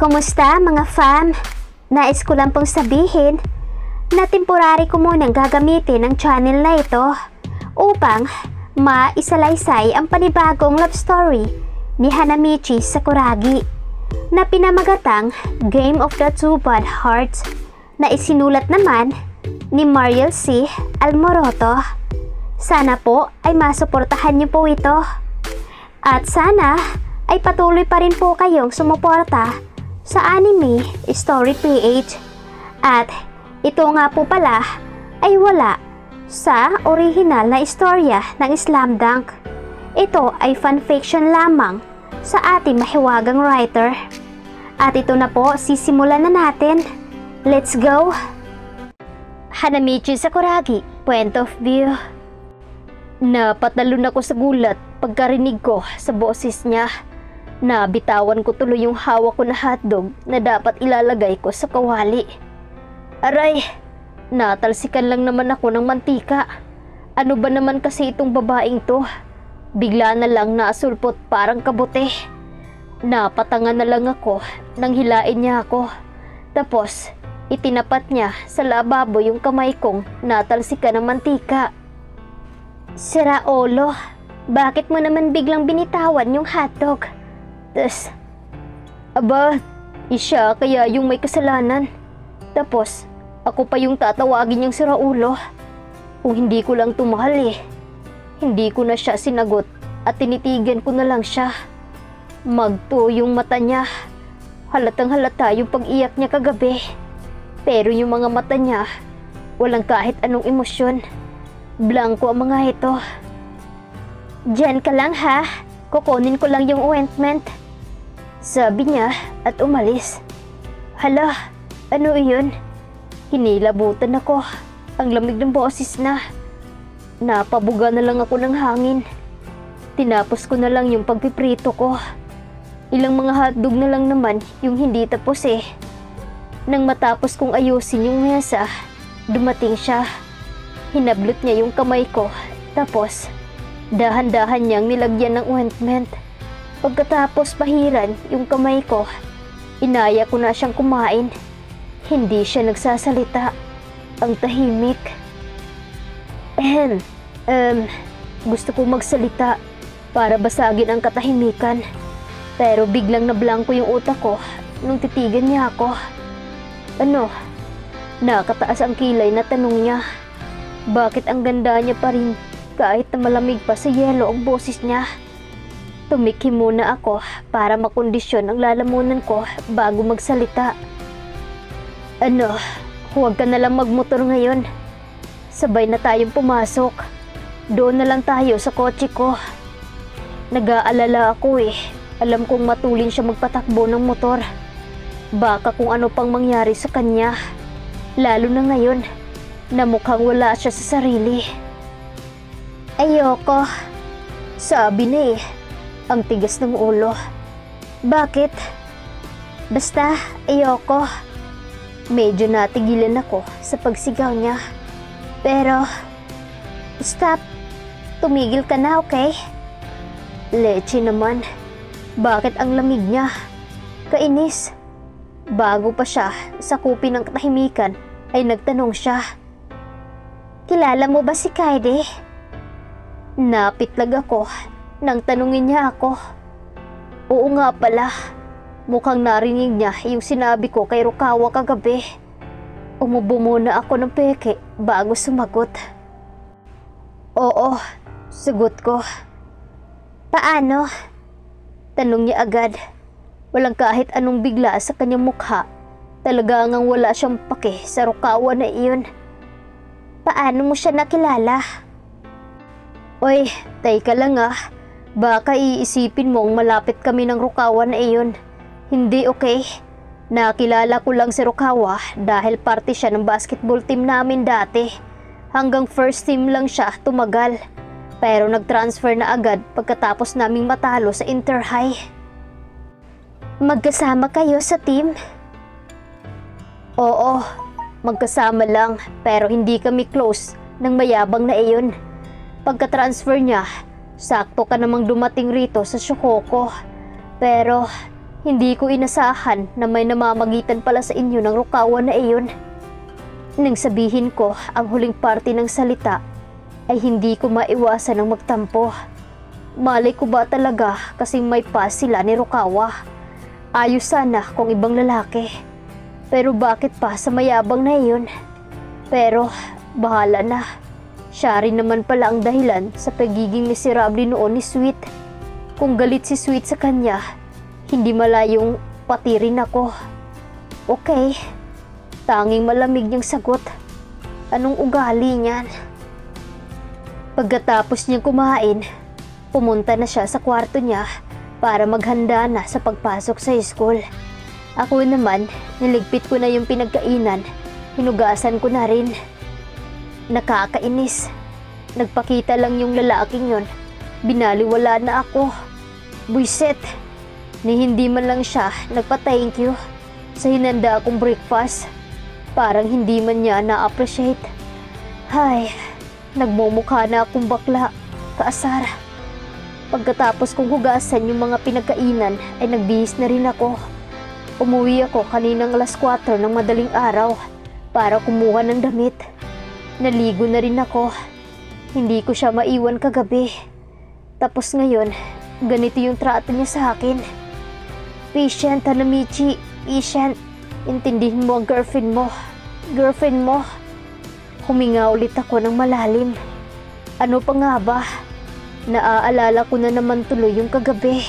Kumusta mga fam? Nais ko lang pong sabihin na temporary ko munang gagamitin ang channel na ito upang maisalaysay ang panibagong love story ni Hanamichi Sakuragi na pinamagatang Game of the Two Bad Hearts na isinulat naman ni Mariel C. Almoroto. Sana po ay masuportahan niyo po ito at sana ay patuloy pa rin po kayong sumuporta sa Anime Story PH. At ito nga po pala ay wala sa original na istorya ng Slam Dunk. Ito ay fanfiction lamang sa ating mahiwagang writer. At ito na po, sisimulan na natin. Let's go! Hanamichi Sakuragi, point of view. Napatalon ako sa gulat pagkarinig ko sa boses niya. Nabitawan ko tuloy yung hawak ko na hotdog na dapat ilalagay ko sa kawali. Aray, natalsikan lang naman ako ng mantika. Ano ba naman kasi itong babaeng to? Bigla na lang nasulpot parang kabote. Napatangan na lang ako nang hilain niya ako. Tapos, itinapat niya sa lababo yung kamay kong natalsikan ng mantika. Sira ulo, bakit mo naman biglang binitawan yung hotdog? Tas, aba, siya kaya yung may kasalanan. Tapos, ako pa yung tatawagin niyang siraulo. Kung hindi ko lang tumahal eh. Hindi ko na siya sinagot at tinitigan ko na lang siya. Magto yung mata niya. Halatang halata yung pag-iyak niya kagabi. Pero yung mga mata niya, walang kahit anong emosyon. Blanko ang mga ito. Diyan ka lang ha, kukunin ko lang yung ointment. Sabi niya at umalis. Hala, ano iyon? Hinilabutan ako. Ang lamig ng boses na. Napabuga na lang ako ng hangin. Tinapos ko na lang yung pagpiprito ko. Ilang mga hotdog na lang naman yung hindi tapos eh. Nang matapos kong ayusin yung mesa, dumating siya. Hinablot niya yung kamay ko. Tapos, dahan-dahan niyang nilagyan ng ointment. Pagkatapos pahiran yung kamay ko, inaya ko na siyang kumain. Hindi siya nagsasalita. Ang tahimik. Gusto ko magsalita para basagin ang katahimikan. Pero biglang nablangko yung utak ko nung titigan niya ako. Ano? Nakataas ang kilay na tanong niya. Bakit ang ganda niya pa rin kahit na malamig pa sa yelo ang boses niya? Tumikhi muna ako para makondisyon ang lalamunan ko bago magsalita. Ano, huwag ka na lang magmotor ngayon. Sabay na tayong pumasok. Doon na lang tayo sa kotse ko. Nag-aalala ako eh. Alam kong matulin siya magpatakbo ng motor. Baka kung ano pang mangyari sa kanya. Lalo na ngayon na mukhang wala siya sa sarili. Ayoko. Sabi na eh. Ang tigas ng ulo. Bakit? Basta, ayoko. Medyo natigilan ako sa pagsigaw niya. Pero, stop. Tumigil ka na, okay? Leche naman. Bakit ang lamig niya? Kainis. Bago pa siya sakupin ng katahimikan, ay nagtanong siya. Kilala mo ba si Kaede? Napitlag ako nang tanungin niya ako. Oo nga pala. Mukhang narinig niya yung sinabi ko kay Rukawa kagabi. Umubo muna ako ng peke bago sumagot. Oo, sagot ko. Paano? Tanong niya agad. Walang kahit anong bigla sa kanyang mukha. Talaga ngang wala siyang pake sa Rukawa na iyon. Paano mo siya nakilala? Oy, teka lang ah. Baka iisipin mong malapit kami ng Rukawa na iyon. Hindi okay. Nakilala ko lang si Rukawa dahil parte siya ng basketball team namin dati. Hanggang first team lang siya tumagal. Pero nag-transfer na agad pagkatapos naming matalo sa Inter-High. Magkasama kayo sa team? Oo, magkasama lang pero hindi kami close ng mayabang na iyon. Pagka-transfer niya, sakto ka namang dumating rito sa Shokoko. Pero Hindi ko inasahan na may namamagitan pala sa inyo ng rukawa na iyon. Nang sabihin ko ang huling parte ng salita, ay hindi ko maiwasan ng magtampo. Malay ko ba talaga kasing may pas sila ni Rukawa? Ayos sana kung ibang lalaki. Pero bakit pa sa mayabang na iyon? Pero bahala na. Siya rin naman pala ang dahilan sa pagiging miserable noon ni Sweet. Kung galit si Sweet sa kanya, hindi malayong pati rin ako. Okay, tanging malamig niyang sagot. Anong ugali niyan? Pagkatapos niyang kumain, pumunta na siya sa kwarto niya para maghanda na sa pagpasok sa school. Ako naman, niligpit ko na yung pinagkainan, hinugasan ko na rin. Nakakainis. Nagpakita lang yung lalaking yon, binaliwala na ako. Buiset, ni hindi man lang siya nagpa-thank you sa hinanda akong breakfast. Parang hindi man niya na-appreciate. Hay, nagmumukha na akong bakla, kaasar. Pagkatapos kong hugasan yung mga pinagkainan ay nagbihis na rin ako. Umuwi ako kaninang alas 4 ng madaling araw para kumuha ng damit. Naligo na rin ako. Hindi ko siya maiwan kagabi. Tapos ngayon, ganito yung trato niya sa akin. Patient, Hanamichi, patient. Intindihin mo ang girlfriend mo. Girlfriend mo. Huminga ulit ako ng malalim. Ano pa nga ba? Naaalala ko na naman tuloy yung kagabi.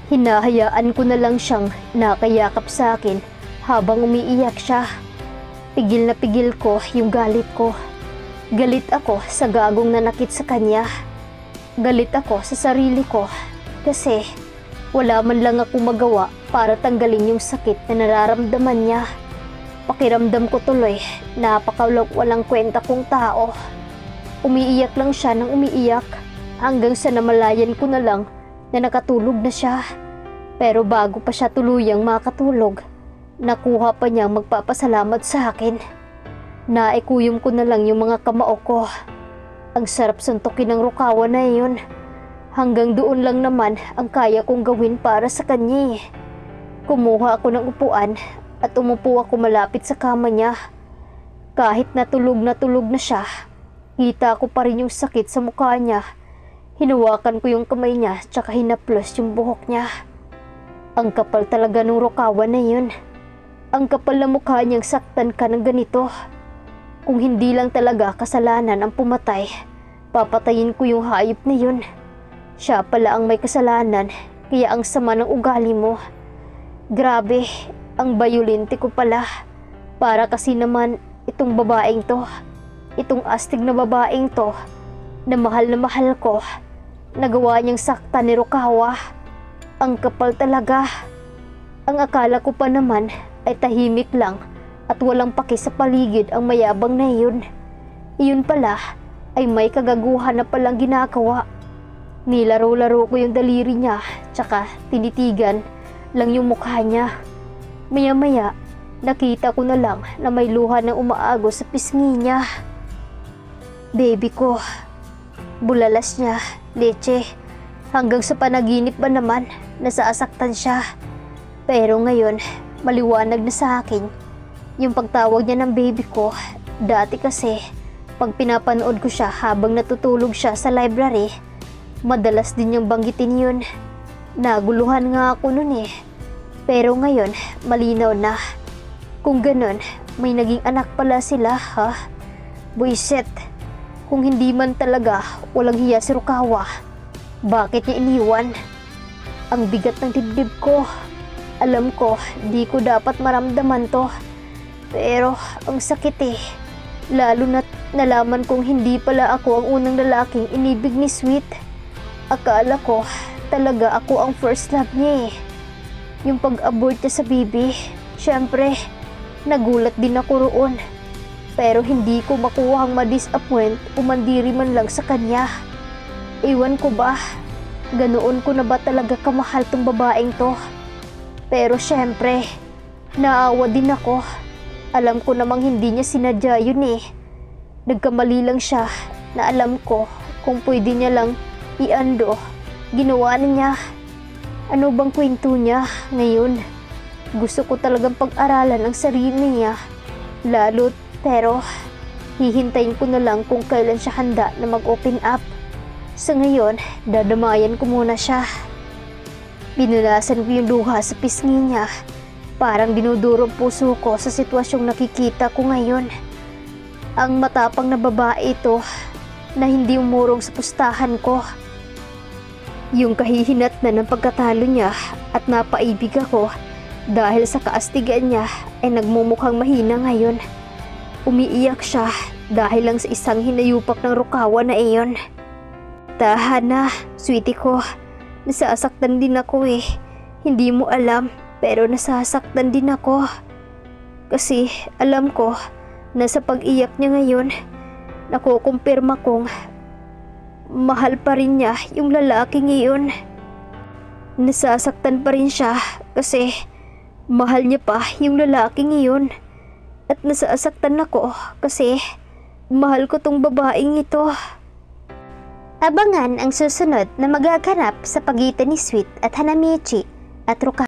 Hinahayaan ko na lang siyang nakayakap sa akin habang umiiyak siya. Pigil na pigil ko yung galit ko. Galit ako sa gagong nanakit sa kanya. Galit ako sa sarili ko kasi wala man lang ako magawa para tanggalin yung sakit na nararamdaman niya. Pakiramdam ko tuloy, napakawalang kwenta kong tao. Umiiyak lang siya ng umiiyak hanggang sa namalayan ko na lang na nakatulog na siya. Pero bago pa siya tuluyang makatulog, nakuha pa niyang magpapasalamat sa akin. Naikuyom ko na lang yung mga kamao ko. Ang sarap suntukin ng rukawa na iyon. Hanggang doon lang naman ang kaya kong gawin para sa kanya. Kumuha ako ng upuan at umupo ako malapit sa kama niya. Kahit natulog na siya, kita ko pa rin yung sakit sa mukha niya. Hinawakan ko yung kamay niya tsaka hinaplos yung buhok niya. Ang kapal talaga ng rukawa na yun. Ang kapal na mukha niyang saktan ka ng ganito. Kung hindi lang talaga kasalanan ang pumatay, papatayin ko yung hayop na yun. Siya pala ang may kasalanan, kaya ang sama ng ugali mo. Grabe, ang bayolente ko pala. Para kasi naman itong babaeng to, itong astig na babaeng to, na mahal ko, nagawa niyang saktan ni Rukawa. Ang kapal talaga. Ang akala ko pa naman ay tahimik lang at walang paki sa paligid ang mayabang na iyon. Iyon pala ay may kagaguhan na palang ginagawa. Nilaro-laro ko yung daliri niya tsaka tinitigan lang yung mukha niya. Maya-maya, nakita ko na lang na may luha na umaagos sa pisngi niya. Baby ko. Bulalas niya, leche. Hanggang sa panaginip ba naman, nasasaktan siya. Pero ngayon, maliwanag na sa akin yung pagtawag niya ng baby ko. Dati kasi, pag pinapanood ko siya habang natutulog siya sa library, madalas din niyang banggitin yun. Naguluhan nga ako nun eh. Pero ngayon, malinaw na. Kung ganun, may naging anak pala sila, ha? Buiset, kung hindi man talaga walang hiya si Rukawa, bakit niya iniwan? Ang bigat ng dibdib ko. Alam ko, di ko dapat maramdaman to. Pero, ang sakit eh. Lalo na't nalaman kong hindi pala ako ang unang lalaking inibig ni Sweet. Akala ko, talaga ako ang first love niya eh. Yung pag-abort niya sa baby, syempre, nagulat din ako roon. Pero hindi ko makuhang ma-disappoint o mandiri man lang sa kanya. Iwan ko ba, ganoon ko na ba talaga kamahal tong babaeng to? Pero syempre, naawa din ako. Alam ko namang hindi niya sinadya yun eh. Nagkamali lang siya na alam ko kung pwede niya lang iando. Ginawa niya. Ano bang kwento niya ngayon? Gusto ko talagang pag-aralan ang sarili niya. Pero hihintayin ko na lang kung kailan siya handa na mag-open up. Sa ngayon, dadamayan ko muna siya. Pinunasan ko yung luha sa pisngi niya. Parang dinudurog puso ko sa sitwasyong nakikita ko ngayon. Ang matapang na babae ito na hindi umurong sa pustahan ko. Yung kahihinat na ng pagkatalo niya at napaibig ako dahil sa kaastigan niya ay nagmumukhang mahina ngayon. Umiiyak siya dahil lang sa isang hinayupak ng rukawa na iyon. Tahan na, sweetie ko. Nasasaktan din ako eh. Hindi mo alam, pero nasasaktan din ako. Kasi alam ko na sa pag-iyak niya ngayon, nakukumpirma kong mahal pa rin niya yung lalaking iyon. Nasasaktan pa rin siya kasi mahal niya pa yung lalaking iyon. At nasasaktan ako kasi mahal ko tong babaeng ito. Abangan ang susunod na magaganap sa pagitan ni Sweet at Hanamichi at Ruka.